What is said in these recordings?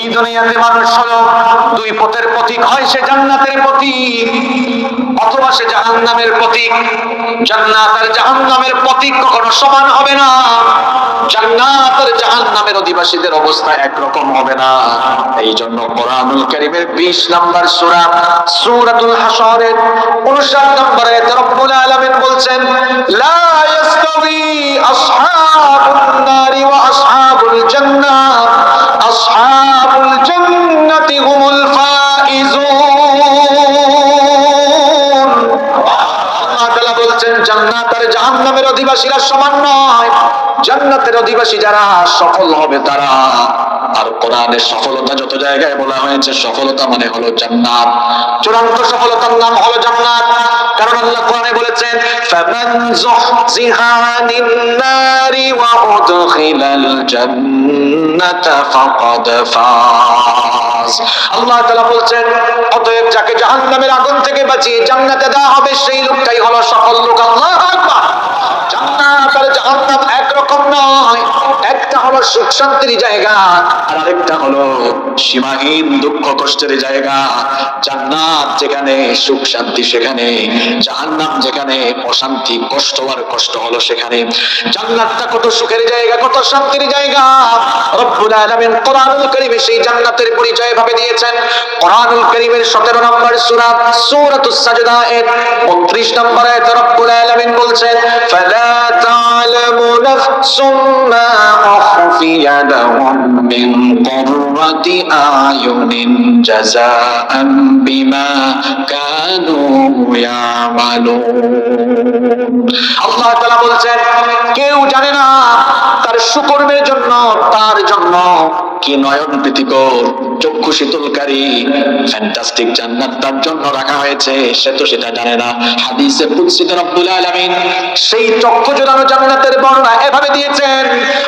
এই দুনিয়াতে মানুষ হলো দুই পথের প্রতীক, হয় সে জান্নাতের প্রতীক অথবা সে জাহান্নামের প্রতীক। জান্নাত আর জাহান্নামের প্রতীক কখনো সমান হবে না। জান্নাত আর জাহান্নামের অধিবাসীদের অবস্থা একরকম হবে না। এই জন্য কোরআনুল কারীমের 20 নম্বর সূরা সূরাতুল হাশরের 59 নম্বর আয়াতে রব্বুল আলামিন বলছেন, লা ইয়াস্তাবি আসহাবুন নারি ওয়া আসহাবুল জান্নাহ, আসহাবুল জান্নাতি হুমুল ফাইজুন। আল্লাহ তাআলা বলছেন জান্নাত আর জাহান্নামের অধিবাসীরা সমান নয়। জান্নাতের অধিবাসী যারা সফল হবে তারা। আর কোরআনের সফলতা যত জায়গায় বলা হয়েছে, সফলতা মানে হলো জান্নাত। চূড়ান্ত সফলতার নাম হলো জান্নাত। কারণ আল্লাহ কোরআনে বলেছেন, ফামান যুহজিহা আনিন নারি ওয়া উদখিলাল জান্নাতা ফাকাদ ফাজ। আল্লাহ তাআলা বলছেন, অতএব যাকে জাহান্নামের আগুন থেকে বাঁচিয়ে জান্নাতে দেওয়া হবে সেই লোকটাই হলো সফল লোক। আল্লাহু আকবার। জান্নাত আর জাহান্নাম একরকম নয়। একটা হলো সুখ শান্তির জায়গা, আর আরেকটা হলো সীমাহীন দুঃখ কষ্টের জায়গা। জান্নাত যেখানে সুখ শান্তি সেখানে, জাহান্নাম যেখানে অশান্তি কষ্ট আর কষ্ট হলো সেখানে। জান্নাতটা কত সুখের জায়গা, কত শান্তির জায়গা। রব্বুল আলামিন কোরআনুল কারীমে সেই জান্নাতের পরিচয় ভাবে দিয়েছেন। কোরআনুল কারীমের 17 নম্বর সূরা সূরাতুস সাজদা এর 29 নম্বর আয়াতে রব্বুল আলামিন বলছেন, ফালা তা'লামু নাফসুম মা উখফিয়া লাহুম মিন কুররাতি আয়ুনিন জাযাআন বিমা কানু ইয়ামালুন। আল্লাহ তাআলা বলছেন, কেউ জানে না তার সুকর্মের জন্য তার জন্য কি নয়ন প্রীতিকর চক্ষু শীতলকারী ফ্যান্টাস্টিক জান্নাত তার জন্য রাখা হয়েছে, সে তো সেটা জানে না। হাদিসে কুদসিতে রব্বুল আলামিন সেই চক্ষু জোড়ানো জান্নাতের বর্ণনা এভাবে দিয়েছেন।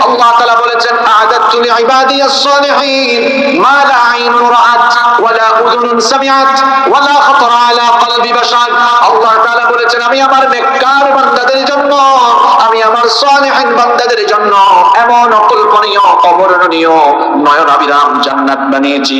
আল্লাহ তাআলা বলেছেন, আ'দাতু লিইবাদিয়াস সালিহিন মা লা আইনুন রাআত ওয়া লা উযুনুন সামিআত ওয়া লা খাতারা আলা কলবি বাশার। আল্লাহ তাআলা বলেছেন, আমি আমার নেককার বান্দাদের জন্য, আমি আমার সালিহিন বান্দাদের জন্য এমন অকল্পনীয় অবর্ণনীয় নয়নাভিরাম জান্নাত বানিয়েছি,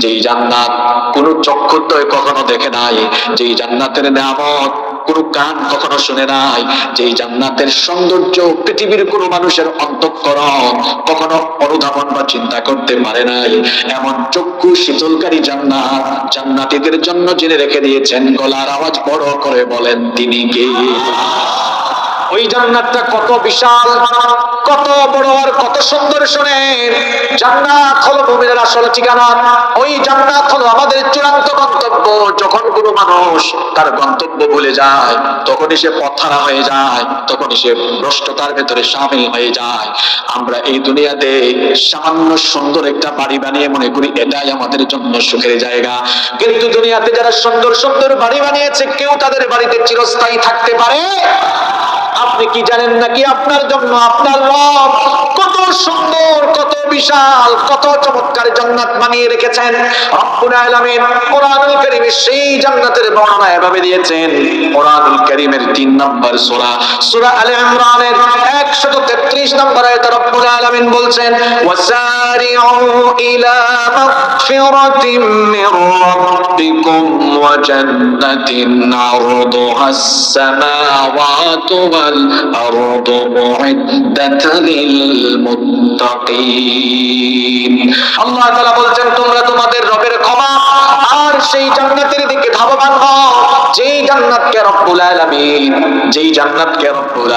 যেই জান্নাত কোনো চক্ষুদ্বয় কখনো দেখে নাই, যেই জান্নাতের নিয়ামত কোনো কান কখনো শুনে নাই, যেই জান্নাতের সৌন্দর্য পৃথিবীর কোনো মানুষের অন্তঃকরণ কখনো অনুধাবন বা চিন্তা করতে পারে নাই। এমন চক্ষু শীতলকারী জান্নাত জান্নাতীদের জন্য জেনে রেখে দিয়েছেন। গলার আওয়াজ বড় করে বলেন, তিনি কে? ওই জান্নাতটা কত বিশাল, কত বড় আর কত সুন্দর শুনেন। জান্নাত হলো মুমিনের আসল ঠিকানা। ওই জান্নাত হলো আমাদের চূড়ান্ত গন্তব্য। যখন কোনো মানুষ তার গন্তব্য ভুলে যায়, তখনই সে পথহারা হয়ে যায়, তখনই সে ভ্রষ্টতার ভেতরে শামিল হয়ে যায়। আমরা এই দুনিয়াতে সামান্য সুন্দর একটা বাড়ি বানিয়ে মনে করি এটাই আমাদের জন্য সুখের জায়গা। কিন্তু দুনিয়াতে যারা সুন্দর সুন্দর বাড়ি বানিয়েছে, কেউ তাদের বাড়িতে চিরস্থায়ী থাকতে পারে? আপনি কি জানেন নাকি আপনার জন্য আপনার রব কত সুন্দর, কত বিশাল, কত চমৎকার জান্নাত বানিয়ে রেখেছেন? রব্বুল আলামিন কোরআনুল কারীমে সেই জান্নাতের বর্ণনা এভাবে দিয়েছেন। কোরআনুল কারীমের 3 নম্বর সূরা সূরা আলে ইমরানের 133 নম্বর আয়াতে রব্বুল আলামিন বলছেন, ওয়াসারিউ ইলা মাগফিরাতিন মির রাব্বিকুম ওয়া জান্নাতিন আরদুহাস সামাওয়াতু ওয়াল আরদু মু'ইদ্দাত লিল মুত্তাকিন। আল্লাহ তাআলা বলছেন, তোমরা তোমাদের রবের ক্ষমা আর সেই জান্নাতের দিকে ধাবমান হও, যেই জান্নাতকে রব্বুল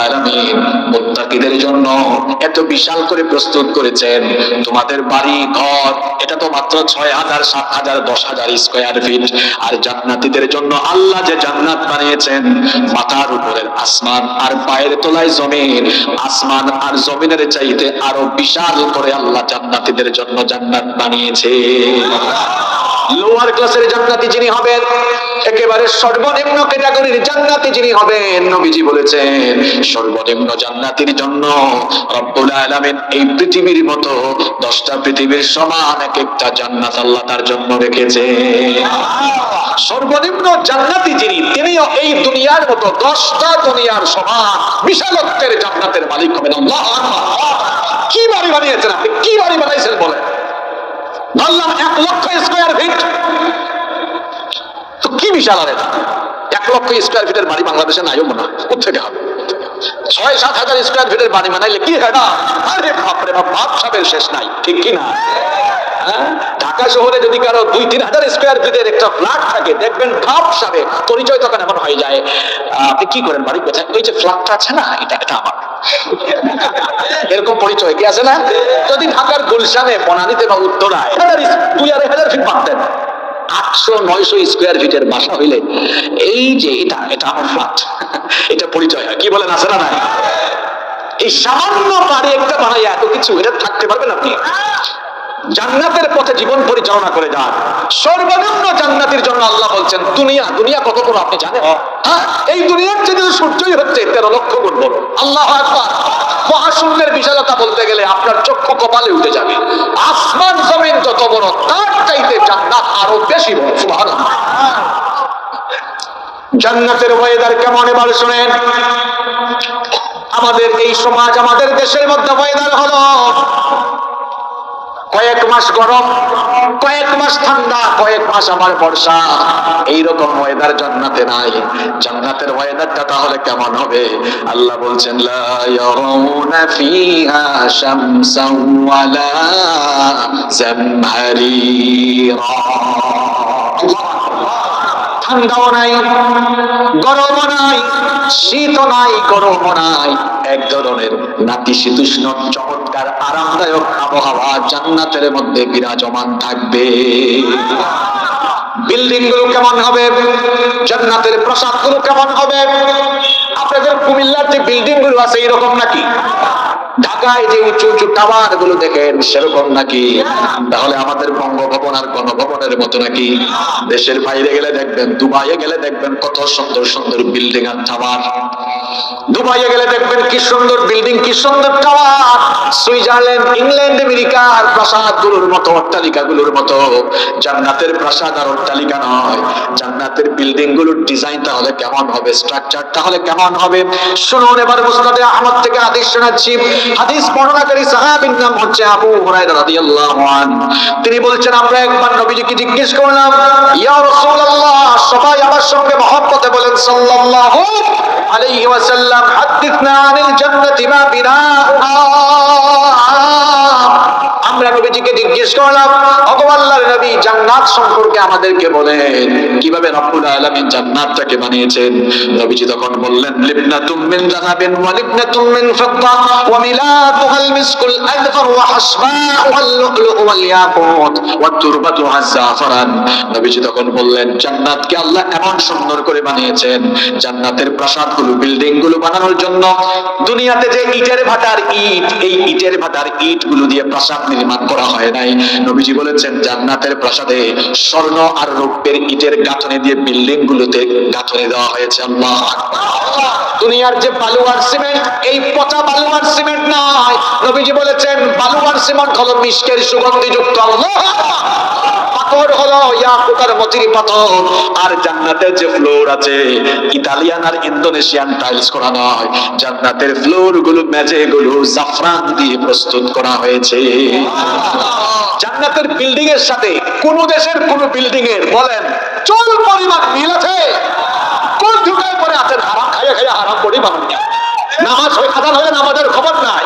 আলামিন মুত্তাকিদের জন্য এত বিশাল করে প্রস্তুত করেছেন। তোমাদের বাড়ি ঘর এটা তো মাত্র 6,000, 7,000, 10,000 স্কয়ার ফিট। আর জান্নাতীদের জন্য আল্লাহ যে জান্নাত বানিয়েছেন, মাথার উপরের আসমান আর পায়ের তলায় জমিন, আসমান আর জমিনের চাইতে আরো বিশাল করে আল্লাহ জান্নাতীদের জন্য জান্নাত বানিয়েছে। লোয়ার ক্লাসের জান্নাতি যিনি হবেন, একেবারে সর্বনিম্ন ক্যাটাগরির জান্নাতি যিনি হবেন, নবীজি বলেছেন সর্বনিম্ন জান্নাতির জন্য রব্বুল আলামিন এই পৃথিবীর মতো 10টা পৃথিবীর সমান এক একটা জান্নাত আল্লাহ তার জন্য রেখেছে। সর্বনিম্ন জান্নাতি যিনি, তিনিও এই দুনিয়ার মতো 10টা দুনিয়ার সমান বিশালত্বের জান্নাতের মালিক হবেন। আল্লাহু আকবার। কি বাড়ি বানিয়েছেন আপনি? কি বাড়ি বানাইছেন বলেন? বললাম 1 লক্ষ স্কয়ার ফিট, তো কি বিশাল আর এটা। 1 লক্ষ স্কয়ার ফিটের বাড়ি বাংলাদেশে নাইও মনে হয়, কোথেকে হবে? 6-7 হাজার স্কয়ার ফিটের বাড়ি বানাইলে কি হয় না? আরে বাপরে বাপ, ভাব সাবের শেষ নাই, ঠিক কি না? ঢাকা শহরে যদি কারো 2-3 হাজার স্কয়ার ফিটের একটা ফ্ল্যাট থাকে, দেখবেন ভাব সাবে পরিচয় তখন এমন হয়ে যায়, আপনি কি করেন, বাড়ি কোথায়? ওই যে ফ্ল্যাটটা আছে না, এটা আমার। এরকম পরিচয় কি আছে না? যদি ঢাকার গুলশানে, বনানীতে বা উত্তরায় 2-2.5 ফিট বাঁধতেন, 800-900 স্কয়ার ফিটের বাসা হইলে এই যে এটা আমার ফ্ল্যাট, এটা পরিচয় হয়। কি বলেন, আছে না? নাই? এই সামান্য বাড়ি একটা বানাই এত কিছু, এটা থাকতে পারবেন আপনি? জান্নাতের পথে জীবন পরিচালনা করে যান। সর্বনিম্ন জান্নাতের জন্য আল্লাহ বলছেন দুনিয়া কত বড় আপনি জানেন? হ্যাঁ, এই দুনিয়ার চেয়ে সূর্যই হচ্ছে 13 লক্ষ গুণ বড়। আল্লাহু আকবার। মহাশূন্যের বিশালতা বলতে গেলে আপনার চক্ষু কপালে উঠে যাবে। আসমান জমিন যত বড়, তার চাইতে জান্নাত আরো বেশি বড়। সুবহানাল্লাহ। জান্নাতের ওয়েদার কেমন এবার শুনেন। আমাদের এই সমাজ, আমাদের দেশের মধ্যে ওয়েদার হলো কয়েক মাস গরম, কয়েক মাস ঠান্ডা, কয়েক মাস আবার বর্ষা। এইরকম ওয়েদার জান্নাতে নাই। জান্নাতের ওয়েদারটা তাহলে কেমন হবে? আল্লাহ বলছেন লা ইয়ারাউনা ফিহা শামসান ওয়ালা জামহারিরা। ঠান্ডাও নাই, গরমও নাই, শীতও নাই, গরমও নাই, এক ধরনের নাতিশীতোষ্ণ চমৎকার আরামদায়ক আবহাওয়া জান্নাতের মধ্যে বিরাজমান থাকবে। বিল্ডিং গুলো কেমন হবে? জান্নাতের প্রাসাদ গুলো কেমন হবে? আপনাদের কুমিল্লার যে বিল্ডিং গুলো আছে এরকম নাকি? ঢাকায় যে উঁচু উঁচু টাওয়ার গুলো দেখেন সেরকম নাকি? তাহলে আমাদের বঙ্গভবন আর গণভবনের মতো নাকি? দেশের বাইরে গেলে দেখবেন, দুবাইয়ে গেলে দেখবেন কত সুন্দর সুন্দর বিল্ডিং আর টাওয়ার। দুবাইয়ে গেলে দেখবেন কি সুন্দর বিল্ডিং, কি সুন্দর টাওয়ার। সুইজারল্যান্ড, ইংল্যান্ড, আমেরিকার প্রাসাদ গুলোর মতো, অট্টালিকা গুলোর মতো। জান্নাতের প্রাসাদ আর অট্টালিকা নয়, জান্নাতের বিল্ডিং গুলোর ডিজাইন তাহলে কেমন হবে, স্ট্রাকচার তাহলে কেমন হবে? শুনুন, এবার মুসনাদে আহমদ থেকে হাদিস শোনাচ্ছি। হাদিস বর্ণনাকারী সাহাবীর নাম হচ্ছে আবু হুরায়রা রাদিয়াল্লাহু আনহু। তিনি বলছেন, আমরা একবার নবীজিকে জিজ্ঞেস করলাম, ইয়া রাসূলুল্লাহ, সবাই আমার সঙ্গে মহব্বতে বলেন সাল্লাল্লাহু আলাইহি ওয়াসাল্লাম, হাদিসনা আনিল জান্নাতি মা বিনাহা। আমরা নবীজিকে জিজ্ঞেস করলাম, ওগো আল্লাহর নবী, জান্নাত সম্পর্কে আমাদেরকে বলেন, কিভাবে রব্বুল আলামিন জান্নাতটাকে বানিয়েছেন। নবীজি তখন বললেন, লিবনাতুম মিন যাহাবিন ওয়া লিবনাতুম মিন ফিদ্দা ওয়া মিলাতুহাল মিসকুল আযফার ওয়া হাসবাউল লু'লুউ ওয়াল ইয়াকুত ওয়া তুরবাতুহা জাফরান। নবীজি তখন বললেন, জান্নাতকে আল্লাহ এমন সুন্দর করে বানিয়েছেন, জান্নাতের প্রাসাদগুলো, বিল্ডিং গুলো বানানোর জন্য দুনিয়াতে যে ইটের ভাটার ইট, এই ইটের ভাটার ইট গুলো দিয়ে প্রাসাদ নির্মাণ করা হয় নাই। নবীজি বলেছেন, জান্নাতের প্রাসাদে স্বর্ণ আর রৌপ্যের ইটের গাঁথনি দিয়ে বিল্ডিং গুলোতে গাঁথনি দেওয়া হয়েছে। আল্লাহু আকবার। দুনিয়ার যে বালু আর সিমেন্ট, এই পচা বালু আর সিমেন্ট নয়। নবীজি বলেছেন, বালু আর সিমেন্ট হলো মিশকের সুগন্ধিযুক্ত। আল্লাহু আকবার। পাথর হলো ইয়াকুতের মতির পাথর। আর জান্নাতের যে ফ্লোর আছে, ইতালিয়ান আর ইন্দোনেশিয়ান টাইলস করা নয়, জান্নাতের ফ্লোর গুলো, মেঝে গুলো জাফরান দিয়ে প্রস্তুত করা হয়েছে। জান্নাতের বিল্ডিং এর সাথে কোন দেশের কোন বিল্ডিং এর বলেন চল পরিমাণ মিল আছে? কোন ঢুকায় পরে আছেন হারাম খাইয়া খাইয়া হারাম পড়ি বানান। নামাজ আদান হলে নামাজের খবর নাই।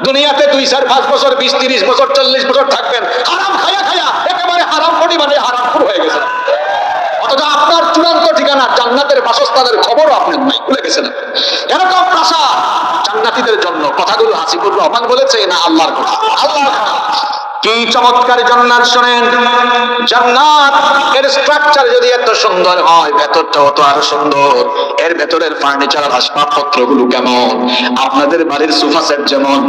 দুনিয়াতে 2-4-5 বছর, 20-30 বছর, 40 বছর থাকবেন হারাম খাইয়া খাইয়া, একেবারে হারাম পড়ি মানে হারামপুর হয়ে গেছে। অথচ আপনার চূড়ান্ত ঠিকানা জান্নাতের বাসস্থানের খবরও আপনি নাই, ভুলে গেছেন। এরকম প্রাসাদ জান্নাতীদের জন্য। কথাগুলো হাসিবুর রহমান বলেছে না আল্লাহর কথা? আল্লাহর কথা। কি চমৎকার জান্নাত শুনেন। জান্নাত এর স্ট্রাকচার যদি এত সুন্দর হয়, ভেতরটাও তো আরো সুন্দর। এর ভেতরের ফার্নিচার আর আসবাবপত্র গুলো কেমন? আপনাদের বাড়ির সোফা সেট যেমন,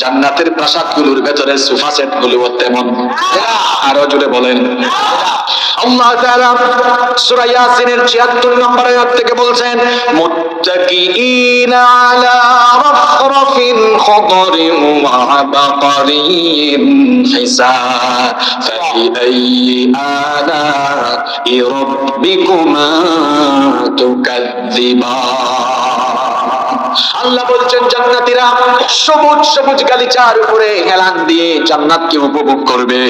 জান্নাতের প্রাসাদ গুলোর ভেতরের সোফা সেট গুলো তেমন। আরো জোরে বলেন। আল্লাহ তাআলা সূরা ইয়াসিনের ৭৬ নম্বর আয়াত থেকে বলছেন, মুত্তাকিইনা আলা রাফরাফিন খাদরিন ওয়া আবাকারিন হিসান ফাবিআইয়ি আলা'i রাব্বিকুমা তুকাযযিবান। আল্লাহ বলছেন জান্নাতীরা সবুজ সবুজ গালিচার উপরে হেলান দিয়ে জান্নাতকে উপভোগ করবে।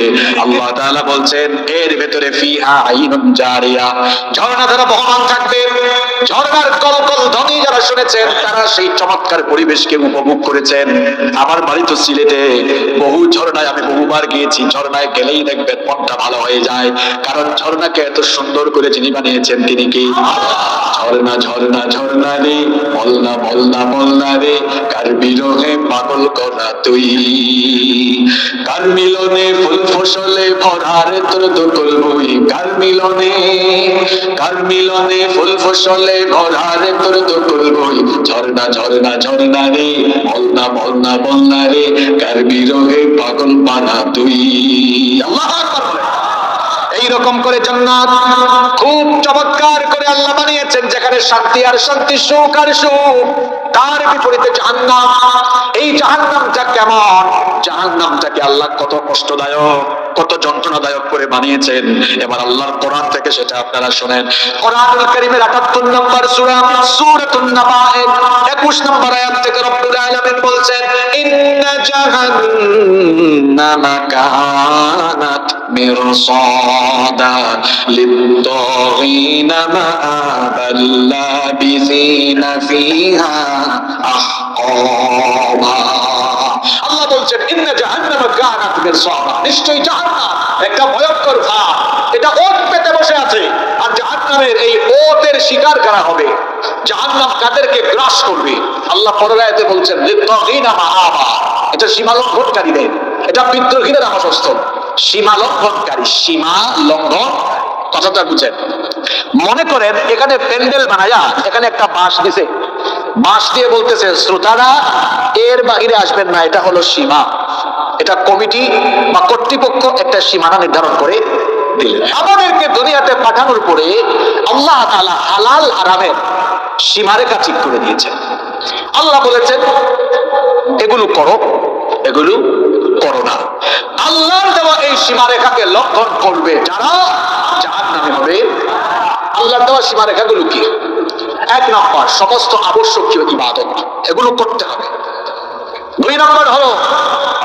আল্লাহ তাআলা বলছেন এর ভেতরে ফিহা আইনুন জারিয়া, ঝর্ণাধারা বহমান থাকবে। ঝর্ণার কলকল ধ্বনি যারা শুনেছেন তারা সেই চমৎকার পরিবেশকে উপভোগ করেছেন। আমার বাড়ি তো সিলেটে, বহু ঝর্ণায় আমি বহুবার গিয়েছি। ঝর্ণায় গেলেই দেখবেন মনটা ভালো হয়ে যায়, কারণ ঝর্ণাকে এত সুন্দর করে যিনি বানিয়েছেন তিনি কি? ঝর্ণা ঝর্ণা ঝর্ণা রে, বলনা বলনা বলনা রে, কার বিরহে পাগল করা তুই, কার মিলনে ফুল ফসলে ভরার তোর দোকল বই, কার মিলনে ফুল ফসলে ভরার তোর দোকল বই, ঝর্ণা ঝর্ণা ঝর্ণা রে, বলনা বলনা বলনা রে, কার বিরহে পাগল বানা তুই। আল্লাহু আকবার বলে। এইরকম করে জান্নাত খুব চমৎকার করে আল্লাহ বানিয়েছেন, যেখানে শান্তি আর শান্তি, সুখ আর সুখ। তার বিপরীতে জাহান্নাম। এই জাহান্নামটা কেমন? জাহান্নামটাকে আল্লাহ কত কষ্টদায়ক, কত যন্ত্রণাদায়ক করে বানিয়েছেন। এবার আল্লাহর কোরআন থেকে সেটা আপনারা শুনেন। কোরআনুল কারীমের ৭৮ নম্বর সূরা সূরাতুন নাবায়ের ২১ নম্বর আয়াত থেকে রব্বুল আলামিন বলছেন, ইন্না জাহান্নামা কানাত মিরসাদা লিত-তাগীনা মাআবাল লাবিসিনা ফিহা আহকাবা। আল্লাহ বলছেন ইন্না জাহান্নামা কানাত মিরসাদা, নিশ্চয়ই জাহান্নাম একটা ভয়ঙ্কর ভাব, এটা ওট পেতে বসে আছে। আর জাহান্নামের এই ওটের শিকার করা হবে। জাহান্নাম কাদেরকে গ্রাস করবে? আল্লাহ পরের আয়াতে বলছেন লিত-তাগীনা মাআবা, এটা সীমা লঙ্ঘনকারীদের, এটা বিদ্রোহীদের আবাসস্থল। সীমা লঙ্ঘনকারী, সীমা লঙ্ঘন কথাটা বুঝেন। মনে করেন এখানে প্যান্ডেল বানায়া এখানে একটা বাঁশ দিছে, বাঁশ দিয়ে বলতেছে শ্রোতারা এর বাহিরে আসবেন না, এটা হলো সীমা। এটা কমিটি বা কর্তৃপক্ষ একটা সীমানা নির্ধারণ করে দিলেন। আমাদেরকে দুনিয়াতে পাঠানোর পরে আল্লাহ তাআলা হালাল হারামের সীমারেখা ঠিক করে দিয়েছেন। আল্লাহ বলেছেন এগুলো করো, এগুলো করো না। আল্লাহর দেওয়া এই সীমারেখাকে লঙ্ঘন করবে যারা, জাহান্নামে হবে। আল্লাহর দেওয়া সীমারেখাগুলো কি? ১ নম্বর সমস্ত আবশ্যকীয় ইবাদত, এগুলো করতে হবে। ২ নম্বর হলো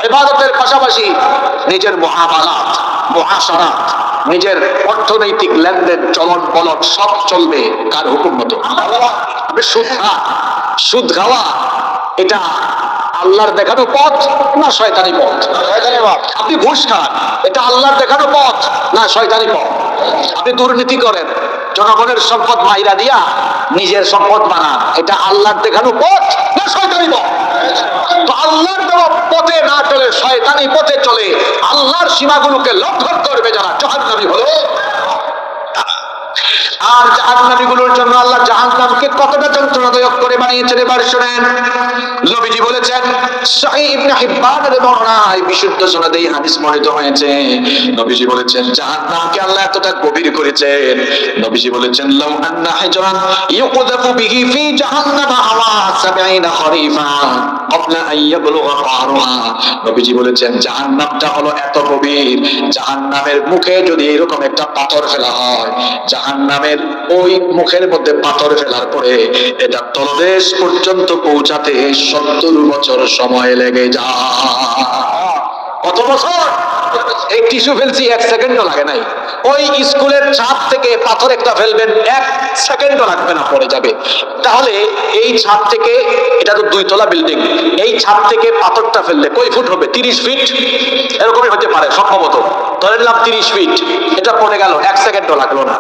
ইবাদতের পাশাপাশি নিজের মুআমালাত, মুআশারাত, নিজের অর্থনৈতিক লেনদেন, চলন বলন সব চলবে কার হুকুম মতো? আপনি সুদ খাওয়া এটা আল্লাহর দেখানো পথ না শয়তানি পথ? আপনি ঘুষ খান, এটা আল্লাহর দেখানো পথ না শয়তানি পথ? আপনি দুর্নীতি করেন, জনগণের সম্পদ মাইরা দিয়া নিজের সম্পদ বানান, এটা আল্লাহর দেখানো পথ না শয়তানি পথ? তো আল্লাহর দেওয়া পথে না চলে শয়তানি পথে চলে, আল্লাহর সীমাগুলোকে লঙ্ঘন করবে যারা, জাহান্নামী হলো। আর জাহান্নামীগুলোর জন্য আল্লাহ জাহান্নামকে কতটা যন্ত্রণাদায়ক করে বানিয়েছেন এবার শুনেন। নবীজি বলেছেন, সহিহ ইবনে হিব্বানের বর্ণনায় বিশুদ্ধ সনদে এই হাদিস বর্ণিত হয়েছে। নবীজি বলেছেন জাহান্নামকে আল্লাহ এতটা গভীর করেছেন। নবীজি বলেছেন লাউ আন্না হিজরান ইউকযাফু বিহি ফি জাহান্নামা হাওয়া ৭০ খরিফা ক্বাবলা আন ইয়াবলুগা কারুহা। নবীজি বলেছেন জাহান্নামটা হলো এত গভীর, জাহান্নামের মুখে যদি এরকম একটা পাথর ফেলা হয়, জাহান্নামের ওই মুখের মধ্যে পাথর ফেলার পরে এটা তলদেশ পর্যন্ত পৌঁছাতে ৭০ বছর সময় লেগে যায়। কত বছর? এই টিস্যু ফেলছি ১ সেকেন্ডও লাগে নাই। ওই স্কুলের ছাদ থেকে পাথর একটা ফেলবেন, ১ সেকেন্ডও লাগবে না, পড়ে যাবে। তাহলে এই ছাদ থেকে, এটা তো ২ তলা বিল্ডিং, এই ছাদ থেকে পাথরটা ফেললে কয় ফুট হবে? ৩০ ফিট এরকমই হতে পারে সম্ভবত, ধরে নিলাম ৩০ ফিট। এটা পড়ে গেল, ১ সেকেন্ডও লাগলো না।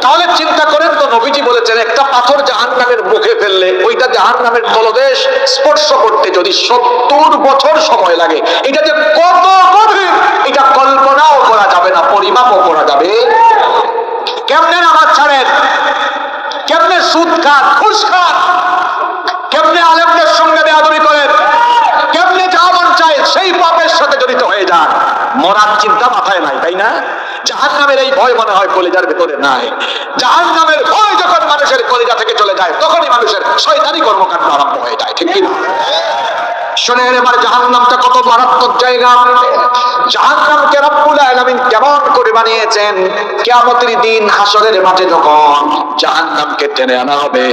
তাহলে চিন্তা করেন তো, নবীজি বলেছেন একটা পাথর জাহান্নামের মুখে ফেললে ওইটা জাহান্নামের তলদেশ স্পর্শ করতে যদি ৭০ বছর সময় লাগে, এটা যে কত গভীর এটা কল্পনাও করা যাবে না, পরিমাপও করা যাবে। কেমনে নামাজ ছাড়েন, কেমনে সুদ খান, ঘুষ খান, কেমনে আলেমদের সঙ্গে বেয়াদবি করেন, কেমনে যা মন চায় সেই পাপের সাথে জড়িত হয়ে যান, মরার চিন্তা মাথায় নাই, তাই না? জাহান্নামের এই ভয় মনে হয় কলিজার ভিতরে নাই। জাহান্নামের ভয় যখন মানুষের কলিজা থেকে চলে যায়, তখনই মানুষের শয়তানি কর্মকাণ্ড আরম্ভ হয়ে যায়, ঠিক কি না? শুনেন এবার জাহান্নামটা কত মারাত্মক জায়গা। জাহান্নামকে রব্বুল আলামিন কেমন করে বানিয়েছেন। কিয়ামতের দিন হাসরের মাঠে যখন জাহান্নামকে টেনে আনা হবে,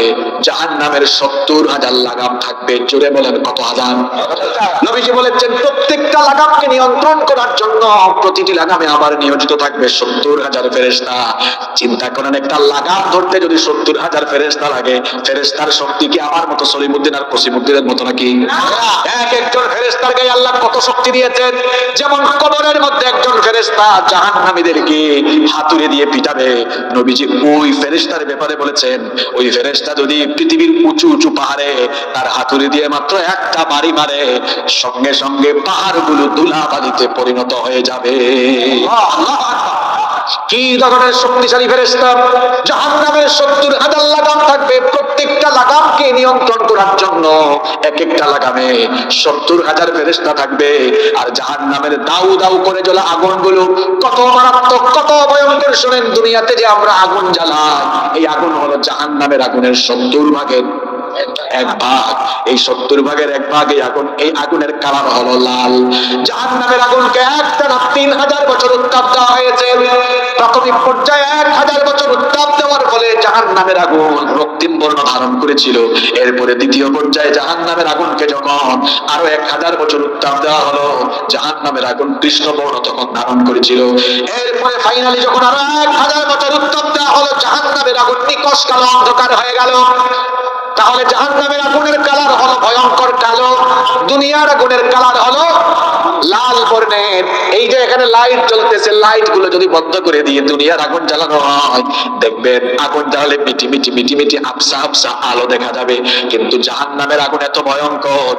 জাহান্নামের 70,000 লাগাম থাকবে। জোরে বলেন কত হাজার? নবীজি বলেছেন প্রত্যেকটা লাগামকে নিয়ন্ত্রণ করার জন্য প্রতিটি লাগামে আবার নিয়োজিত থাকবে 70,000 ফেরেশতা। চিন্তা করেন, একটা লাগাম ধরতে যদি 70,000 ফেরেশতা লাগে, ফেরেশতার শক্তি কি আমার মতো সলিমুদ্দিন আর কসিমুদ্দিনের মতো নাকি? এক একজন ফেরেশতার গায়ে আল্লাহ কত শক্তি দিয়েছেন। যেমন কবরের মধ্যে একজন ফেরেশতা জাহান্নামীদেরকে হাতুড়ি দিয়ে পিটাবে, নবীজি ওই ফেরেশতার ব্যাপারে বলেছেন ওই ফেরেশতা যদি পৃথিবীর উঁচু উঁচু পাহাড়ে তার হাতুড়ি দিয়ে মাত্র একটা বাড়ি মারে, সঙ্গে সঙ্গে পাহাড়গুলো ধুলাবালিতে পরিণত হয়ে যাবে। কি ধরনের শক্তিশালী ফেরেশতা! জাহান্নামের 70,000 লাগাম থাকবে, প্রত্যেকটা লাগামকে নিয়ন্ত্রণ করার জন্য এক একটা লাগামে 70,000 ফেরেশতা থাকবে। আর জাহান্নামের দাউ দাউ করে জ্বলা আগুনগুলো কত মারাত্মক, কত ভয়ঙ্কর! শুনেন, দুনিয়াতে যে আমরা আগুন জ্বালাই, এই আগুন হলো জাহান্নামের আগুনের 70 ভাগের 1 ভাগ। এই 70 ভাগের 1 ভাগ এই আগুন, এই আগুনের কালার হলো লাল। জাহান্নামের আগুনকে একটানা 3000 বছর উত্তাপ দেওয়া হয়েছে। প্রাথমিক পর্যায়ে 1000 বছর উত্তাপ দেওয়ার ফলে জাহান্নামের আগুন রক্তিম বর্ণ ধারণ করেছিল। এরপরে দ্বিতীয় পর্যায়ে জাহান্নামের আগুনকে যখন আরো 1000 বছর উত্তাপ দেওয়া হলো, জাহান্নামের আগুন কৃষ্ণ বর্ণ তখন ধারণ করেছিল। এরপরে ফাইনালি যখন আরো 1000 বছর উত্তাপ দেওয়া হলো, জাহান্নামের আগুন নিকষ কালো অন্ধকার হয়ে গেল। তাহলে জাহান্নামের আগুনের কালার হলো ভয়ঙ্কর কালো, দুনিয়ার আগুনের কালার হলো লাল বর্ণের। এই যে এখানে লাইট জ্বলতেছে, লাইট গুলো যদি বন্ধ করে দিয়ে দুনিয়ার আগুন জ্বালানো হয়, দেখবেন আগুন জ্বালালে মিটি মিটি মিটি মিটি আবসা আবসা আলো দেখা যাবে। কিন্তু জাহান্নামের আগুন এত ভয়ঙ্কর,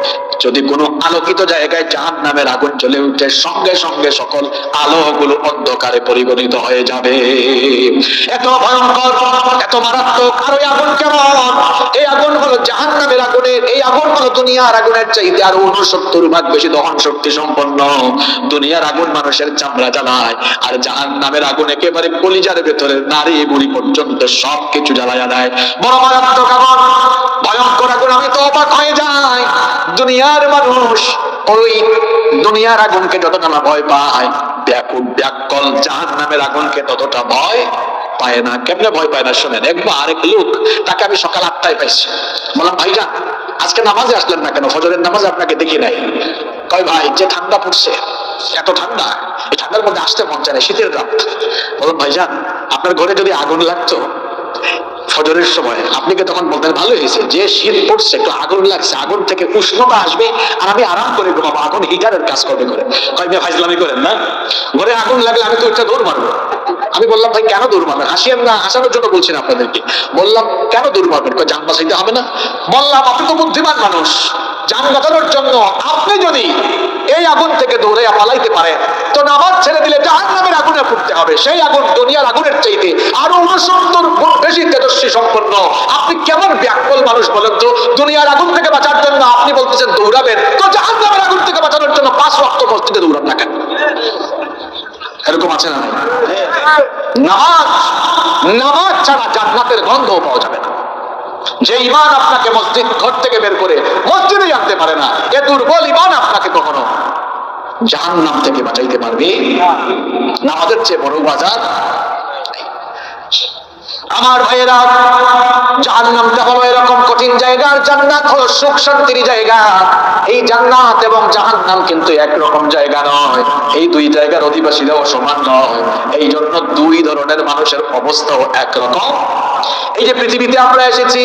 যদি কোনো আলোকিত জায়গায় জাহান্নামের আগুন জ্বলে উঠে, সঙ্গে সঙ্গে সকল আলোগুলো অন্ধকারে পরিগণিত হয়ে যাবে। এত ভয়ঙ্কর, এত মারাত্মক। আর ওই আগুন কেমন? এই আগুন হলো জাহান্নামের আগুনের, এই আগুন হলো দুনিয়ার আগুনের চাইতে আরো 69 ভাগ বেশি দহন শক্তি সম্পন্ন। দুনিয়ার আগুন মানুষের চামড়া জ্বালায়, আর জাহান্নামের আগুন একেবারে কলিজার ভেতরে নারী বুড়ি পর্যন্ত সবকিছু জ্বালায়া দেয়। বড় মারাত্মক আগুন, ভয়ঙ্কর আগুন। আমি তো অবাক হয়ে যাই, দুনিয়ার মানুষ ওই দুনিয়ার আগুনকে যতটা না ভয় পায়, ব্যাকুল ব্যাকল জাহান্নামের আগুনকে ততটা ভয় পায় না। কেমনে ভয় পায় না শোনেন। একবার আরেক লোক, তাকে আমি সকাল 8টায় পাইছি। বললাম, ভাইজান আজকে নামাজে আসলেন না কেন? ফজরের নামাজে আপনাকে দেখি নাই। কয়, ভাই যে ঠান্ডা পড়ছে, এত ঠান্ডা, এই ঠান্ডার মধ্যে আসতে মন চায় না, শীতের রাত। বললাম, ভাইজান আপনার ঘরে যদি আগুন লাগতো ফজরের সময়, আপনি কি তখন বলতেন ভালো হয়েছে, যে শীত পড়ছে একটু আগুন লাগছে, আগুন থেকে উষ্ণতা আসবে আর আমি আরাম করে ঘুমাবো, আগুন হিটারের কাজ করবে করে। কয়, মেয়ে ফাইজলামি করেন না, ঘরে আগুন লাগলে আমি তো একটা দৌড় মারবো। আমি বললাম, ভাই কেন দৌড় মারবেন? হাসিয়েন না, হাসানোর জন্য বলছি না আপনাদেরকে। বললাম, কেন দৌড় মারবেন? কয়, জান বাঁচাইতে হবে না। বললাম, আপনি তো বুদ্ধিমান মানুষ, জান বাঁচানোর জন্য আপনি যদি এই আগুন থেকে দৌড়ে পালাইতে পারেন, তো নামাজ ছেড়ে দিলে জাহান্নামের আগুনে পড়তে হবে। সেই আগুন দুনিয়ার আগুনের চাইতে আরো 69 গুণ বেশি তেজস্বী সম্পন্ন। আপনি কেমন ব্যাকুল মানুষ বলেন তো? দুনিয়ার আগুন থেকে বাঁচার জন্য আপনি বলতেছেন দৌড়াবেন, তো জাহান্নামের আগুন থেকে বাঁচানোর জন্য 5 ওয়াক্ত মসজিদে দৌড়ান না কেন? এরকম আছে না? নামাজ, নামাজ ছাড়া জান্নাতের গন্ধ পাওয়া যাবে না। যে ঈমান আপনাকে মসজিদ ঘর থেকে বের করে মসজিদে আনতে পারে না, এ দুর্বল ঈমান আপনাকে কখনো জাহান্নাম থেকে বাঁচাইতে পারবে না। আমাদের চেয়ে বড় বাজার আমার ভাইয়েরা, জাহান্নামটা হলো এরকম কঠিন জায়গা, আর জান্নাত হলো সুখ শান্তির জায়গা। এই জান্নাত এবং জাহান্নাম কিন্তু একরকম জায়গা নয়, এই দুই জায়গার অধিবাসীরাও সমান নয়। এই জন্য দুই ধরনের মানুষের অবস্থাও একরকম। এই যে পৃথিবীতে আমরা এসেছি,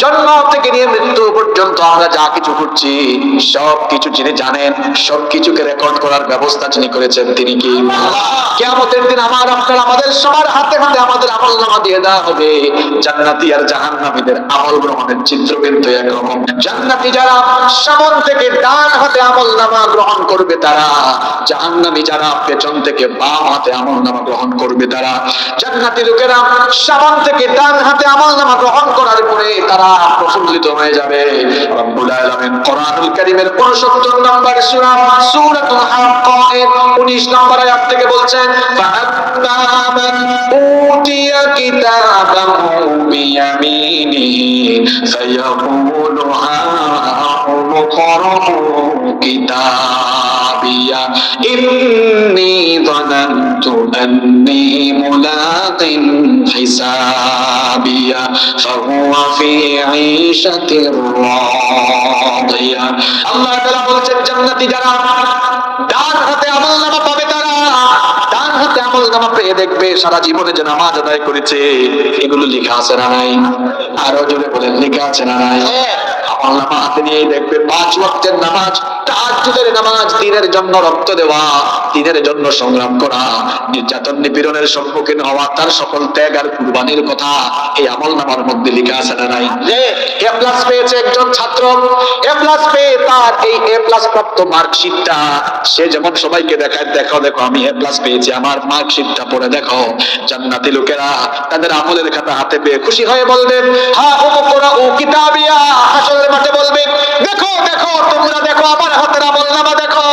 জন্ম থেকে নিয়ে মৃত্যু পর্যন্ত আমরা যা কিছু করছি সবকিছু যিনি জানেন, সবকিছুকে রেকর্ড করার ব্যবস্থা যিনি করেছেন তিনি কি? কিয়ামতের দিন আমার আপনার আমাদের সবার হাতে হাতে আমাদের আমলনামা দিয়ে দেওয়া হবে। জান্নাতি আর জাহান্নামীদের আমল গ্রহণের চিত্র কিন্তু একরকম। জান্নাতি যারা সামন থেকে ডান হাতে আমলনামা গ্রহণ করবে তারা, জাহান্নামী যারা পেছন থেকে বাম হাতে আমলনামা গ্রহণ করবে তারা। জান্নাতি লোকেরা সামন থেকে ডান হাতে আমলনামা গ্রহণ করার পরে তারা প্রফুল্লিত হয়ে যাবে। রব্বুল আলামিন কোরআনুল কারীমের 65 নম্বর সূরা সূরাতুল হাক্কা এর 19 নম্বর আয়াত থেকে বলছেন, ফাআম্মা মান উতিয়া কিতাবাহু বিয়ামিনিহি ফায়াকুলু হাউম اقرءوا كتابيا إني ظننت أني ملاق حسابيا فهو في عيشة راضية আল্লাহ তাআলা বলছেন জান্নাতি যারা ডান হাতে আমলনামা পাবে তারা ডান হাতে আমলনামা পেয়ে দেখবে সারা জীবনে যে নামাজ আদায় করেছে এগুলো লেখা আছে না নাই? আরো জোরে বলেন লেখা আছে না নাই? আমলনামা হাতে নিয়ে দেখবে 5 ওয়াক্তের নামাজ, তাহাজ্জুদের নামাজ, দ্বীনের জন্য রক্ত দেওয়া, দ্বীনের জন্য সংগ্রাম করা, নির্যাতন নিপীড়নের সম্মুখীন হওয়া, তার সকল ত্যাগ আর কুরবানির কথা এই আমলনামার মধ্যে লেখা আছে না নাই? যে এ প্লাস পেয়েছে একজন ছাত্র, এ প্লাস পেয়ে তার এই এ প্লাস প্রাপ্ত মার্কশিটটা সে যেমন সবাইকে দেখায়, দেখো দেখো আমি এ প্লাস পেয়েছি, আমার মার্কশিটটা পড়ে দেখো, জান্নাতি লোকেরা তাদের আমলের খাতা হাতে পেয়ে খুশি হয়ে বলবে হা উকরাউ কিতাবিয়া, হাসরের মাঠে বলবে দেখো দেখো তোমরা দেখো আমার হাতের আমলনামা দেখো,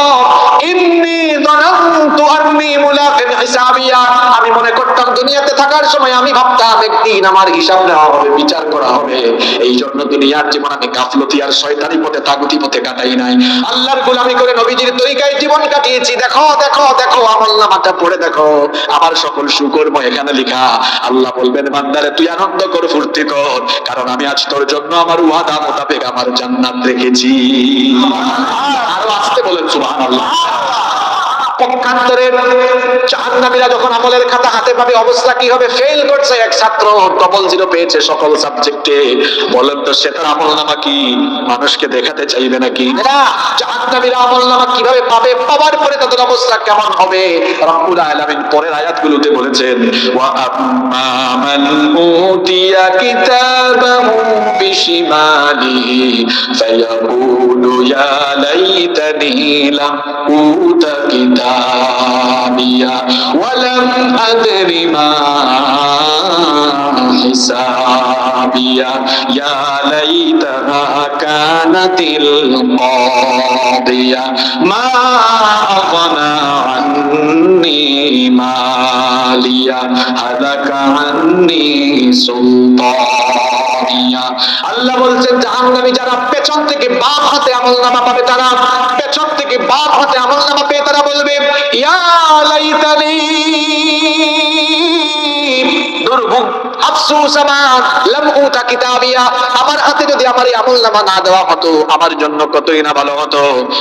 ইন্নী যানানতু আন্নী মুলাকিন হিসাবিয়া, আমি মনে করতাম দুনিয়াতে থাকার সময় আমি ভাবতাম একদিন আমার হিসাব নেওয়া হবে, বিচার করা হবে, এই জন্য দুনিয়ার জীবন আমি গাফলতি আর শয়তানি পথে তাগুতি পথে কাটাই নাই, আল্লাহর গোলামি করে নবীজির তরিকায় জীবন কাটিয়েছি, দেখো দেখো দেখো আমলনামাটা পড়ে দেখো আমার সকল সুকর্ম এখানে লেখা। আল্লাহ বলবেন বান্দারে তুই আনন্দ কর, ফুর্তি কর, কারণ আমি আজ তোর জন্য আমার ওয়াদা মোতাবেক আমার জান্নাত রেখেছি। আরো আসতে বলেন সুবহানাল্লাহ। পক্ষান্তরে জাহান্নামীরা যখন আমলের খাতা হাতে পাবে অবস্থা কি হবে? ফেল করছে এক ছাত্র, ডবল জিরো পেয়েছে সকল সাবজেক্টে, বলেন তো সে তার আমলনামা কি মানুষকে দেখাতে চাইবে নাকি? জাহান্নামীরা আমলনামা কিভাবে পাবে? পাওয়ার পরে তাদের অবস্থা কেমন হবে? রব্বুল আলামিন পরের আয়াতগুলোতে বলেছেন ওয়া আম্মা মান উতিয়া কিতাবাহু বিশিমালিহি ফায়াকুলু ইয়া লাইতানি লাম উতা কিতাবিয়া ওয়া লাম আদরি মা হিসাবিয়া ইয়া লাইতাহা কানাতিল কাদিয়া মা আগনা আন্নি মালিয়া হালাকা আন্নি সুলতানিয়া। আল্লাহ বলছেন জাহান্নামী যারা পেছন থেকে বাম হাতে আমলনামা পাবে, তারা পেছন থেকে বাম হাতে আমলনামা পেয়ে তারা বলবে ইয়া লাইতানি, দুর্ভোগ আফসোস আমার, লাম উতা কিতাবিয়া, আমার হাতে যদি আমার এই আমলনামা না দেওয়া হতো আমার জন্য কতই না ভালো হতো,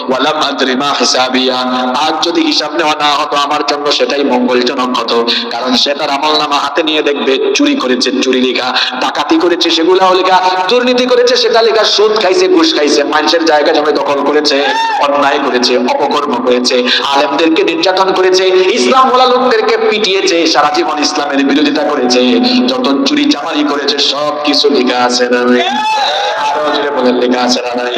ওয়ালাম আদরি মা হিসাবিয়া, আজ যদি হিসাব নেওয়া না হতো আমার জন্য সেটাই মঙ্গলজনক হতো, কারণ সে তার আমলনামা হাতে নিয়ে দেখবে চুরি করেছে চুরি লেখা, ডাকাতি করেছে সেগুলাও লেখা, দুর্নীতি করেছে সেটা লেখা, সুদ খাইছে ঘুষ খাইছে, মানুষের জায়গা জমি দখল করেছে, অন্যায় করেছে, অপকর্ম করেছে, আলেমদেরকে নির্যাতন করেছে, ইসলাম ওয়ালা লোকদেরকে পিটিয়েছে, সারা জীবন ইসলামের বিরোধিতা করেছে, যত চুরি চামারি করেছে সব কিছু লেখা আছে না নাই? আরো জোরে বলেন লেখা আছে না নাই?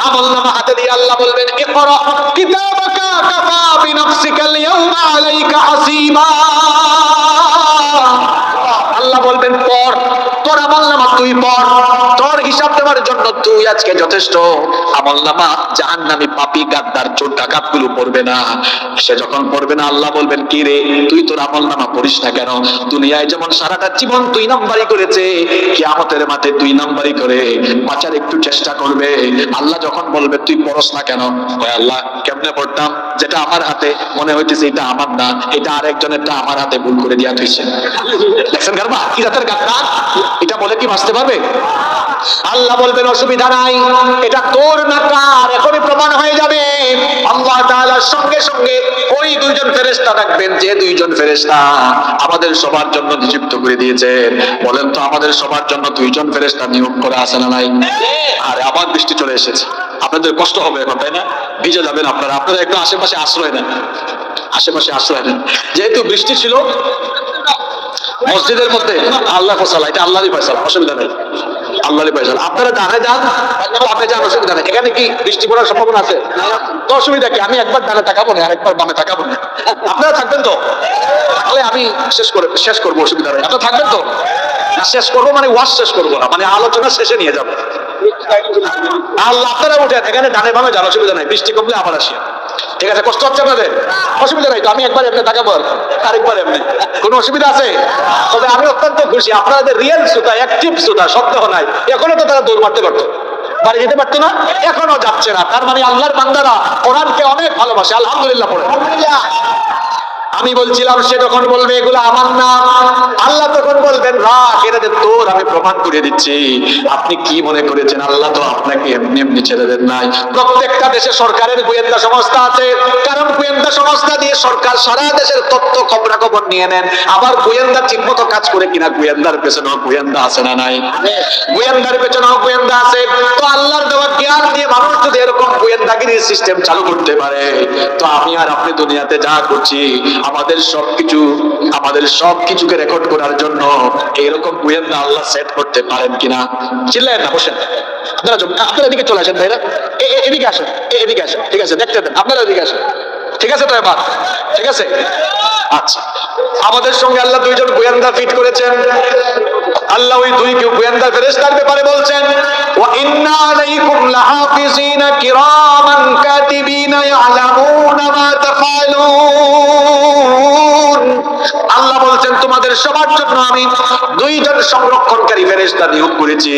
আমলনামা হাতে দিয়ে আল্লাহ বলবেন ইকরা কিতাবাকা কাফা বিনাফসিকাল ইয়াউমা আলাইকা হাসিবা, আল্লাহ বলবেন পড়, তোর আমলনামা তুই পড়, তোর হিসাব দেওয়ার জন্য তুই আজকে যথেষ্ট। আমলনামা জাহান্নামী পাপী গাদ্দার চোর ডাকাত গুলো পড়বে না, সে যখন পড়বে না আল্লাহ বলবেন কি রে তুই তোর আমলনামা পড়িস না কেন? দুনিয়ায় যেমন সারাটা জীবন 2 নাম্বারই করেছে, কিয়ামতের মাঠে 2 নাম্বারই করে বাঁচার একটু চেষ্টা করবে। আল্লাহ যখন বলবে তুই পড়স না কেন? ওই আল্লাহ কেমনে পড়তাম, যেটা আমার হাতে মনে হইতেছে এটা আমার না, এটা আরেকজনেরটা আমার হাতে ভুল করে দিয়া থইছে। দেখছেন গারবা কি জাতের গাদ্দার, এটা বলে কি বাঁচতে পারবে? আল্লাহ বলবেন অসুবিধা নাই, এটা তোর না কার এখনই প্রমাণ হয়ে যাবে। আল্লাহ তাআলার সঙ্গে সঙ্গে ওই 2 জন ফেরেশতা থাকবেন, যে 2 জন ফেরেশতা আমাদের সবার জন্য নিযুক্ত করে দিয়েছেন। বলেন তো আমাদের সবার জন্য 2 জন ফেরেশতা নিয়োগ করা আছে না নাই? আরে আবার বৃষ্টি চলে এসেছে, আপনাদের কষ্ট হবে এখন তাই না? ভিজে যাবেন আপনারা, আপনারা একটু আশেপাশে আশ্রয় নেন, আশেপাশে আশ্রয় নেন। যেহেতু বৃষ্টি ছিল মসজিদের মধ্যে, আল্লাহ ফয়সালা, এটা আল্লাহরই ফয়সালা, অসুবিধা নেই, আল্লাহরই ফয়সালা। আপনারা ডানে যান বামে যান, অসুবিধা নেই। এখানে কি বৃষ্টি পড়ার সম্ভাবনা আছে? তো অসুবিধা কি, আমি একবার ডানে তাকাবো না আরেকবার বামে তাকাবো না, আপনারা থাকবেন তো? তাহলে আমি শেষ করবো, অসুবিধা নেই, আপনারা থাকবেন তো? শেষ করবো মানে ওয়াজ শেষ করবো না, মানে আলোচনা শেষে নিয়ে যাবো। আল্লাহ আপনারা উঠে এখানে ডানে বামে যান, অসুবিধা নাই, বৃষ্টি কমলে আবার আসি, ঠিক আছে? কষ্ট হচ্ছে আপনাদের? অসুবিধা নাই তো, আমি একবার এমনি তাকাবো আরেকবার এমনি, কোনো অসুবিধা আছে? তবে আমি অত্যন্ত খুশি, আপনাদের রিয়েল শ্রোতা, অ্যাক্টিভ শ্রোতা, সন্দেহ নাই, এখনো তো তারা দৌড় মারতে পারতো, বাড়ি যেতে পারতো না, এখনো যাচ্ছে না। তার মানে আল্লাহর বান্দারা কোরআনকে অনেক ভালোবাসে। আলহামদুলিল্লাহ পড়ে। আমি বলছিলাম সে তখন বলবে এগুলো আমার না, আল্লাহ তখন বলবেন রাখ, এটা তোর, আমি প্রমাণ করে দিচ্ছি। আপনি কি মনে করেছেন আল্লাহ তো আপনাকে এমনি এমনি ছেড়ে দেন নাই? প্রত্যেকটা দেশে সরকারের গোয়েন্দা সংস্থা আছে, কারণ গোয়েন্দা সংস্থা দিয়ে সরকার সারা দেশের তথ্য খবরাখবর নিয়ে নেন। আবার গোয়েন্দা ঠিক মতো কাজ করে কিনা, গোয়েন্দার পেছনেও গোয়েন্দা আছে না নাই? গোয়েন্দার পেছনেও গোয়েন্দা আছে। তো আল্লাহর দেওয়া জ্ঞান দিয়ে মানুষ যদি এরকম গোয়েন্দাগিরির সিস্টেম চালু করতে পারে, তো আমি আর আপনি দুনিয়াতে যা করছি আমাদের সবকিছুকে রেকর্ড করার জন্য এরকম গোয়েন্দা আল্লাহ সেট করতে পারেন কিনা? চিল্লেন না, বসেন। আপনারা এদিকে চলে আসেন ভাইরা, এদিকে আসেন, এদিকে আসেন। ঠিক আছে, দেখতে দেন, আপনারা এদিকে আসেন। ঠিক আছে তো এবার? ঠিক আছে, আচ্ছা। আমাদের সঙ্গে আল্লাহ দুইজন গোয়েন্দা ফিট করেছেন। আল্লাহ ওই দুই গোয়েন্দা ফেরেশতার ব্যাপারে বলছেন, ওয়া ইন্না আলাইকুম লাহাফিজিনা কিরামান কাতিবিনা ইয়ালামুনা মা তাফআলুন। আল্লাহ বলছেন তোমাদের সবার জন্য আমি দুইজন সংরক্ষণকারী ফেরেশতা নিয়োগ করেছি।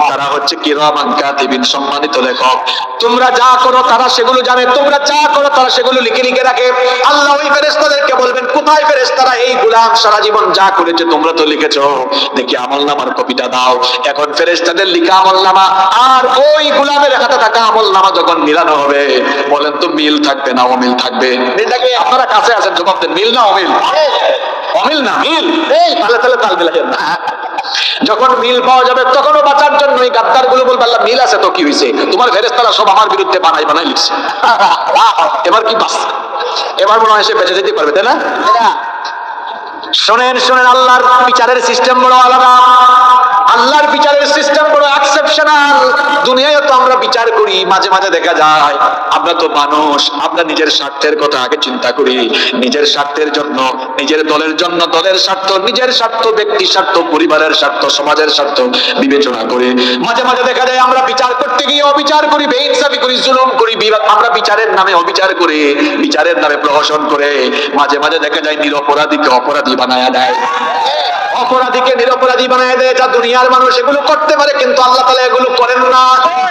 তারা হচ্ছে কিরামান কাতিবিন, সম্মানিত লেখক। তোমরা যা করো তারা সেগুলো জানে, তোমরা যা করো তারা সেগুলো লিখে লিখে রাখে। আল্লাহ ওই ফেরেশতাদেরকে বলবেন, কোথায় ফেরেশতারা? এই গোলাম সারা জীবন যা করেছে তোমরা তো লিখেছো, দেখি আমলনামার কপিটা দাও। এখন ফেরেশতাদের লিখা আমলনামা আর ওই গোলামের হাতে থাকা আমলনামা যখন মিলানো হবে, বলেন তো মিল থাকবে না অমিল থাকবে? মিল থাকবে। আপনারা কাছে আছেন, জবাব দেন, মিল না অমিল? অমিল না মিল। এই তাহলে তাল মিলাইয়েন না। যখন মিল পাওয়া যাবে তখনও বাঁচার জন্য এই গাদ্দার গুলো বলবে, আল্লাহ মিল আছে তো কি হয়েছে, তোমার ফেরেশতারা সব আমার বিরুদ্ধে বানাই বানাই লিখছে। এবার কি বাস, এবার মনে হয় সে বেঁচে যেতে পারবে, তাই না? শোনেন শোনেন, আল্লাহর বিচারের সিস্টেম বড় আলাদা। আল্লাহর বিচারের সিস্টেম বড় এক্সেপশনাল। দুনিয়ায় তো আমরা বিচার করি, মাঝে মাঝে দেখা যায় আমরা তো মানুষ, আমরা নিজের স্বার্থের কথা আগে চিন্তা করি। নিজের স্বার্থের জন্য, নিজের দলের জন্য দলের স্বার্থ, নিজের স্বার্থ, ব্যক্তির স্বার্থ, পরিবারের স্বার্থ, সমাজের স্বার্থ বিবেচনা করে মাঝে মাঝে দেখা যায় আমরা বিচার করতে গিয়ে অবিচার করি, বেইনসাফি করি, জুলুম করি। আমরা বিচারের নামে অবিচার করে, বিচারের নামে প্রহসন করে মাঝে মাঝে দেখা যায় নিরপরাধীকে অপরাধী বানায়া দেয়, অপরাধীকে নিরপরাধী বানায় দেয়। যা দুনিয়ার মানুষ এগুলো করতে পারে, কিন্তু আল্লাহ তাআলা এগুলো করেন না,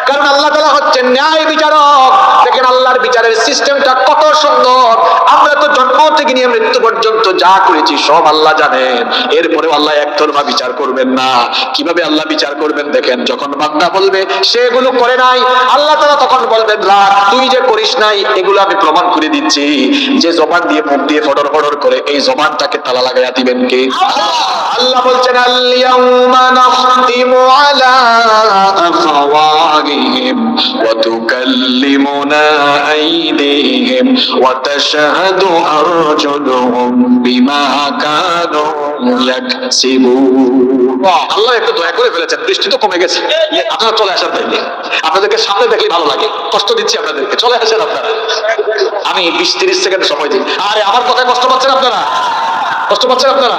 কারণ আল্লাহ তাআলা হচ্ছেন ন্যায় বিচারক। দেখেন আল্লাহর বিচারের সিস্টেমটা কত সুন্দর। আমরা তো জন্ম থেকে নিয়ে মৃত্যু পর্যন্ত যা করেছি সব আল্লাহ জানেন। এরপরেও আল্লাহ একতরফা বিচার করবেন না। কিভাবে আল্লাহ বিচার করবেন দেখেন, যখন বান্দা বলবে সে এগুলো করে নাই, আল্লাহ তাআলা তখন বলবেন, রাখ, তুই যে করিস নাই এগুলো আমি প্রমাণ করে দিচ্ছি। যে জবান দিয়ে মুখ দিয়ে ফটর ফটর করে, এই জবানটাকে তালা লাগাইয়া দিবেন কে? আল্লাহ বলছেন, আল-ইয়াউমা নাখতিমু আলা আফওয়াহিহিম ওয়া তুকাল্লিমুনা আইদিহিম ওয়া তাশহাদু আরজুলুহুম বিমা কানু ইয়াকসিবুন। আল্লাহ একটু দয়া করে ফেলেছেন, বৃষ্টি তো কমে গেছে, আপনারা চলে আসেন। তাইলে আপনাদেরকে সামনে দেখলে ভালো লাগে, কষ্ট দিচ্ছি আপনাদেরকে, চলে আসেন আপনারা। আমি 20-30 সেকেন্ড সময় দিই। আরে আমার কথায় কষ্ট পাচ্ছেন আপনারা? কষ্ট পাচ্ছেন আপনারা?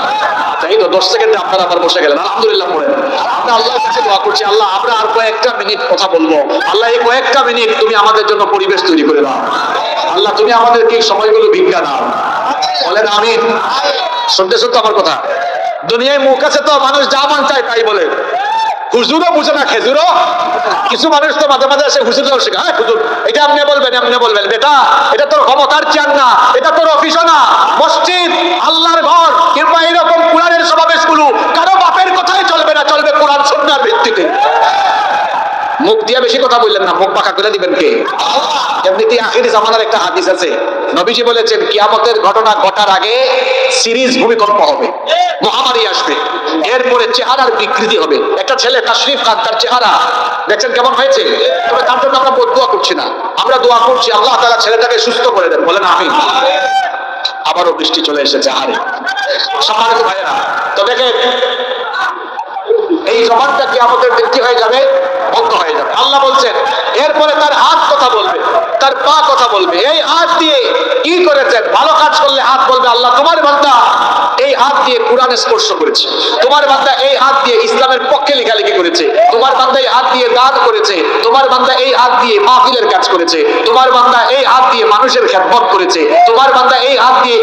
তাই তো 10 সেকেন্ডে আপনারা আবার বসে গেলেন। আলহামদুলিল্লাহ পড়ে আমরা আল্লাহর কাছে দোয়া করছি, আল্লাহ আমরা আর কয়েকটা মিনিট কথা বলবো। আল্লাহ এই কয়েকটা মিনিট তুমি আমাদের জন্য পরিবেশ তৈরি করে দাও। আল্লাহ তুমি আমাদেরকে এই সময়গুলো ভিক্ষা দাও। বলেন আমিন। শুনতে শুনতে আমার কথা, দুনিয়ায় মুখ আছে তো মানুষ যা মান চায় তাই বলে। হুজুরও বুঝে না, খেজুরও। কিছু মানুষ তো মাঝে মাঝে এসে হুজুরও শেখা, হ্যাঁ হুজুর এটা আপনি বলবেন, আপনি বলবেন। বেটা, এটা তোর ক্ষমতার চেয়ার না, এটা তোর অফিসও না, মসজিদ, আল্লাহর ঘর। কিংবা এরকম কোরআনের সমাবেশগুলো কারো বাপের কথাই চলবে না, চলবে কোরআন সুন্নাহর ভিত্তিতে। মুখ দিয়ে বেশি কথা বললেন না, মুখ পাকা করে দিবেন কে? এমনিতেই আখিরি জামানার একটা হাদিস আছে, নবীজি বলেছেন কিয়ামতের ঘটনা ঘটার আগে সিরিজ ভূমিকম্প হবে, মহামারী আসবে, এরপরে চেহারার বিকৃতি হবে। একটা ছেলে তাশরিফ খান, তার চেহারা দেখছেন কেমন হয়েছে, তবে তার জন্য আমরা বদদুয়া করছি না, আমরা দোয়া করছি আল্লাহ তাআলা ছেলেটাকে সুস্থ করে দেন। বলেন আমিন। আবারও বৃষ্টি চলে এসেছে। আরে সম্মানিত ভাইয়েরা, তো দেখেন এই জবানটা কিয়ামতের দিন কি হয়ে যাবে? বন্ধ হয়ে যাবে। আল্লাহ বলছেন এরপরে তার হাত কথা বলবে, তার পা কথা বলবে। এই হাত দিয়ে কি করেছেন? ভালো কাজ করলে হাত বলবে, আল্লাহ তোমার বান্দা এই হাত দিয়ে কোরআন স্পর্শ করেছে, তোমার বান্দা এই হাত দিয়ে ইসলামের পক্ষে লেখালেখি করেছে, তোমার বান্দা এই হাত দিয়ে দান করেছে, তোমার বান্দা এই হাত দিয়ে মাহফিলের কাজ করেছে, তোমার বান্দা এই হাত দিয়ে মানুষের খেদমত করেছে, তোমার বান্দা এই হাত দিয়ে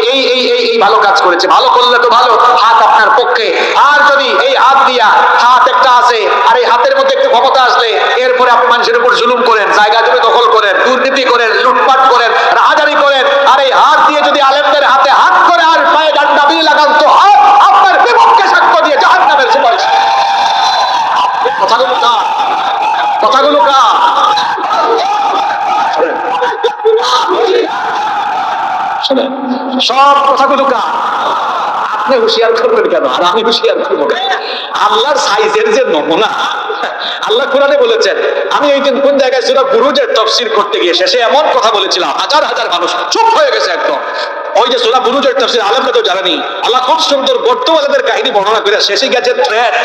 এই ভালো কাজ করেছে। ভালো করলে তো ভালো, হাত আপনার পক্ষে। আর যদি এই হাত দিয়া, হাত একটা আছে আর এই হাতের মধ্যে একটু ক্ষমতা আসলে এরপরে আপনি মানুষের উপর জুলুম করেন, জায়গা জমি দখল করেন, দুর্নীতি করেন, লুটপাট করেন, রাহাজানি করেন, আর এই হাত দিয়ে যদি আলেমদের হাতে হাত করে আর পায়ে ডান্ডা বিলি লাগান, তো হাত আপনার বিপক্ষে সাক্ষ্য দিয়ে জাহান্নামের সুপারিশ। কথাগুলো কার? কথাগুলো কার? শোনেন, সব কথাগুলো কার? আপনি হুঁশিয়ার করবেন কেন আর আমি হুঁশিয়ার করবো কেন? আল্লাহর সাইজের যে নমুনা, আল্লাহ কোরআনে বলেছেন। আমি এই দিন কোন জায়গায় সূরা বুরুজের তাফসীর করতে গিয়ে শেষে এমন কথা বলেছিলাম, হাজার হাজার মানুষ চুপ হয়ে গেছে একদম। ওই যে সূরা বুরুজের তাফসীর আলেমরা তো জানেনি, আল্লাহ খুব সুন্দর বর্তমানদের কাহিনী বর্ণনা করে শেষে গেছে থ্রেট,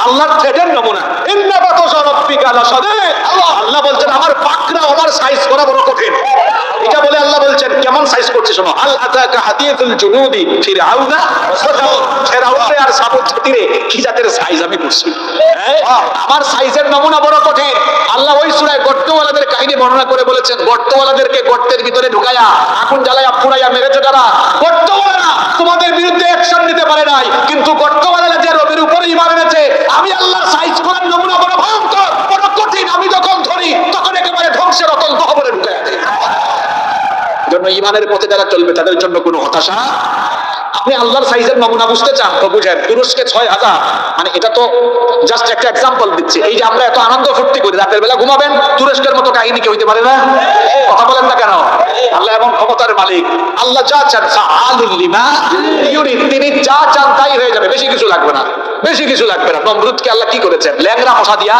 আল্লাহর থ্রেটের নমুনা। ইন্না বাতাশা রাব্বিকা লাশাদীদ। আল্লাহ বলছেন আমার পাকড়া, আমার সাইজ করা বড় কঠিন। এটা বলে আল্লাহ বলছেন কেমন সাইজ করছে শোনো। আল আতাকা হাদিয়াতুল জুনুদি ফিরআউনা ফিরআউনে আর সামুদ জাতিরে কি জাতের সাইজ আমি করছি, আমার সাইজের নমুনা বড় কঠিন। আল্লাহ ওই সূরায় গর্তওয়ালাদের কাহিনী বর্ণনা করে বলেছেন, গর্তওয়ালাদেরকে গর্তের ভিতরে ঢুকায়া আগুন জ্বালায়া পুড়াইয়া মেরেছো যারা, গর্তওয়ালারা তোমাদের বিরুদ্ধে অ্যাকশন নিতে পারে নাই, কিন্তু গর্তওয়ালারা যে রবের উপরে ঈমান এনেছে, আমি আল্লাহর সাইজ করার নমুনা বড় ভয়ঙ্কর, বড় কঠিন। আমি যখন ধরি তখন একেবারে ধ্বংসের অতল গহ্বরে ঢুকায়া দেই। জন্য ঈমানের পথে যারা চলবে তাদের জন্য কোনো হতাশা। আপনি আল্লাহর সাইজের নমুনা বুঝতে চান তো বুঝেন, তুরস্কে 6000, মানে এটা তো জাস্ট একটা এক্সাম্পল দিচ্ছি। এই যে আমরা এত আনন্দ ফুর্তি করি, রাতের বেলা ঘুমাবেন, তুরস্কের মতো কাহিনী কি হইতে পারে না? কথা বলেন না কেন? আল্লাহ এমন ক্ষমতার মালিক, আল্লাহ যা চান ফাআলুল লিমা ইউরিদ, তিনি যা চান তাই হয়ে যাবে, বেশি কিছু লাগবে না, বেশি কিছু লাগবে না। নমরুদকে আল্লাহ কি করেছেন? ল্যাংড়া মশা দিয়া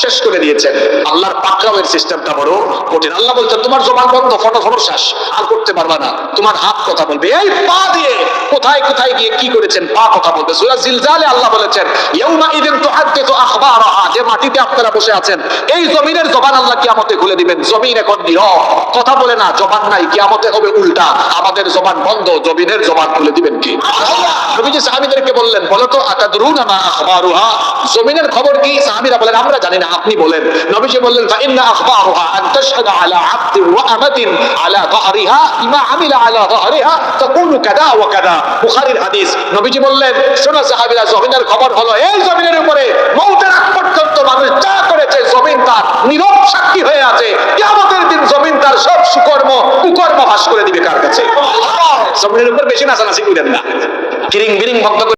শেষ করে দিয়েছেন। আল্লাহর পাকড়াওয়ের সিস্টেমটা বড় কঠিন। আল্লাহ বলছেন তোমার জবান বন্ধ, ফটো শেষ, আর করতে পারবা না। তোমার হাত কথা বলবে, এই পা দিয়ে কোথায় কোথায় গিয়ে কি করেছেন, পা কথা বলবে। সূরা জিলজালে আল্লাহ বলেছেন ইয়াউমা ইদিন তুহাদ্দিসু আখবারাহা, যে মাটিতে আপনারা বসে আছেন এই জমিনের জবান আল্লাহ কিয়ামতে খুলে দিবেন। জমিন এখন নীরব, কথা বলে না, জবান নাই, কিয়ামতে হবে উল্টা, আমাদের জবান বন্ধ, জমিনের জবান খুলে দিবেন কি আল্লাহ। নবীজি সাহাবীদেরকে বললেন, বলো তো আতাদরুনা মা আখবারুহা, জমিনের খবর কি? সাহাবীরা বলেন আমরা জানি না, আপনি বলেন। নবীজি বললেন ফা ইন্না আখবারুহা আন তাশহাদা আলা আবদিন ওয়া আমাতিন আলা যাহরিহা বিমা আমিলা আলা যাহরিহা তাকুনু কাদা ওয়া কাদা। বুখারীর হাদিস। নবীজি বললেন শোনো সাহাবীরা, জমিনের খবর হলো এই জমিনের উপরে মওতের আগ পর্যন্ত মানুষ যা করেছে জমিন তার নীরব সাক্ষী হয়ে আছে। কিয়ামতের দিন জমিন তার সব সুকর্ম কুকর্ম ফাঁস করে দিবে কার কাছে? জমিনের উপর বেশি নাচানাচি করেন না, কিরিং বিরিং ভক্ত